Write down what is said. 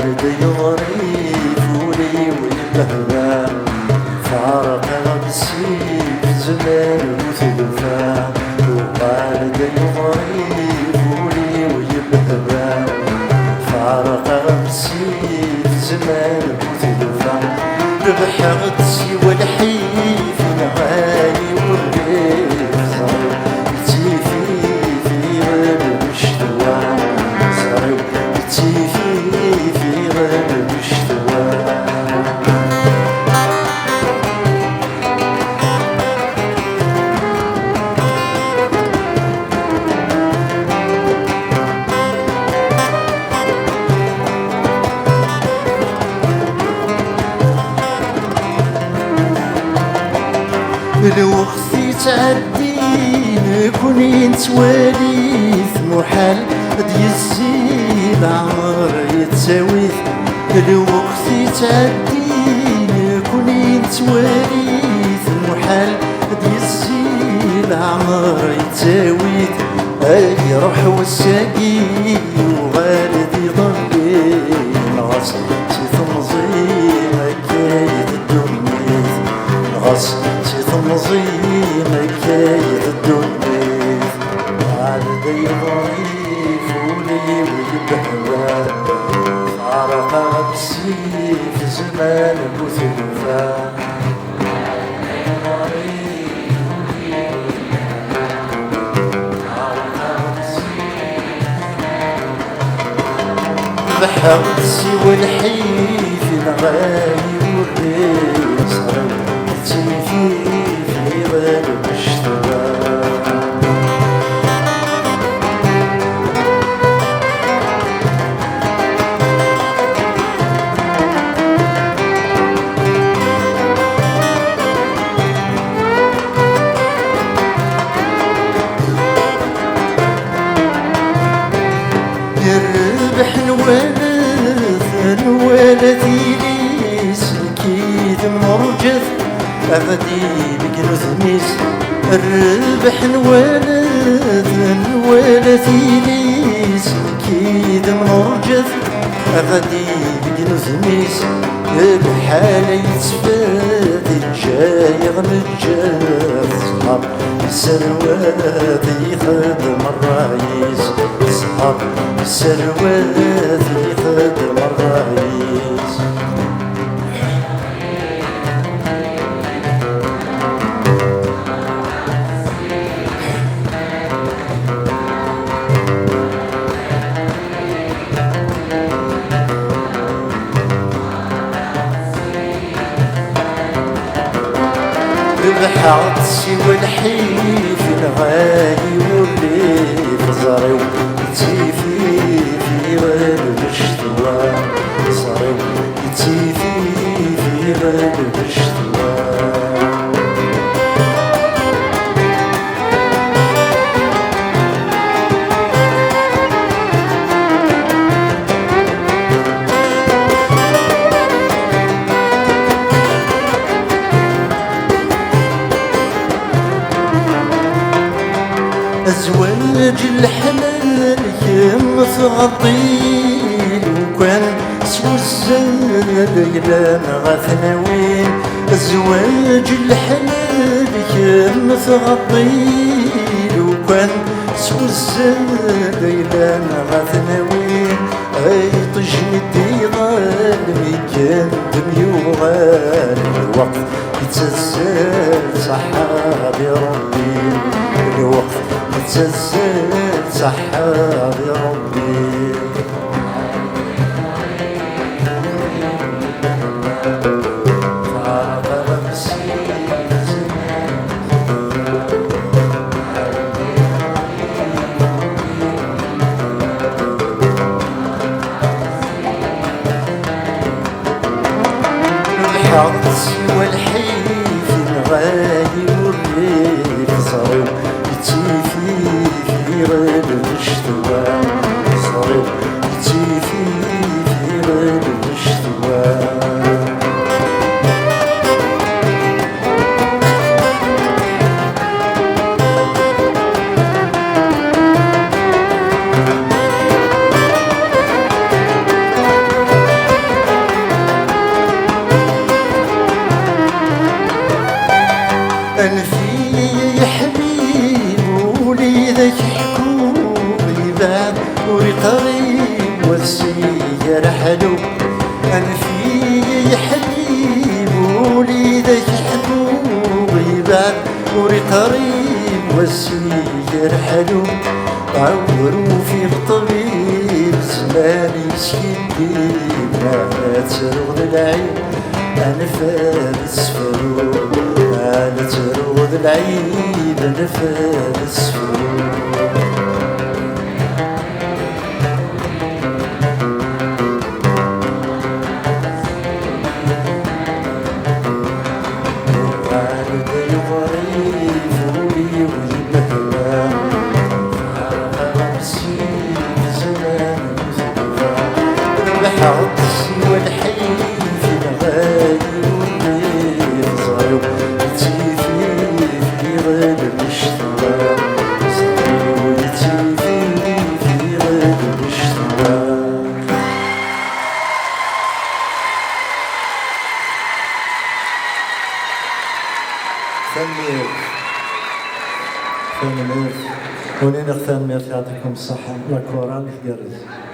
والدي ظريف ولي والبهوى فارقها بالسيف زمان وثلثا والدي ظريف ولي والبهوى فارقها بالسيف زمان وثلثا ربحت سوى الحيف نغالي والريف تيفي في غير مشتوى صاروا تيفي في غير مشتوى لو اختي تعدين كوني نتواليث محال ديال العمر يتساويث لو اختي تعدين كوني نتواليث محال ديال العمر يتساويث اي روح والساقي وغالدي ضلي نغص تمضي مكايد الدنيا نغص تمضي مكايد الدنيا والدي ضعيف ولي والبهوى فارقها بالسيف زمان وثلثا بحرت سوى الحيف نغاي والريف صاروا تيفي في غير مشتوى يربح نوالتي لي سكيت مرجث أغدي بقنوث ميس الربح نوالتي لي سكيت مرجث أغدي بقنوث ميس بحالة يتفادي جاي غنجاز صحاب السروات يخدم الرايس صحاب السروات يخدم الرايس ربحت سوى الحيف نغاي والريف زاريو تيفي في غير مشتوى صاريو تيفي في غير مشتوى أزواج الحلال يم تغطين وكان سوى الزاد غثناوين أزواج الحلال يم تغطين وكان سوى الزاد غثناوين أي طجن الديغان ميكان دميوغان الوقت يتزال صحابي ربي الوقت يتزال صحابي ربي الحق سوى الحيف نغاي والريف صاروا تيفي في غير مشتوى صاروا والسير حلو أنا في حبيب وليدك حبوبي بعد وري طريق والسير حلو عوروا في الطبيب زماني سكيني ما ترغد العين أنا فارس فروق أنا ترغد العين أنا فارس فروق حظي والحي في الغالي والليل صايو تيفي في غير الاشتراء صايو تيفي في غير الاشتراء ثاني ونين ثاني يعطيكم الصحة لا كورال يقرز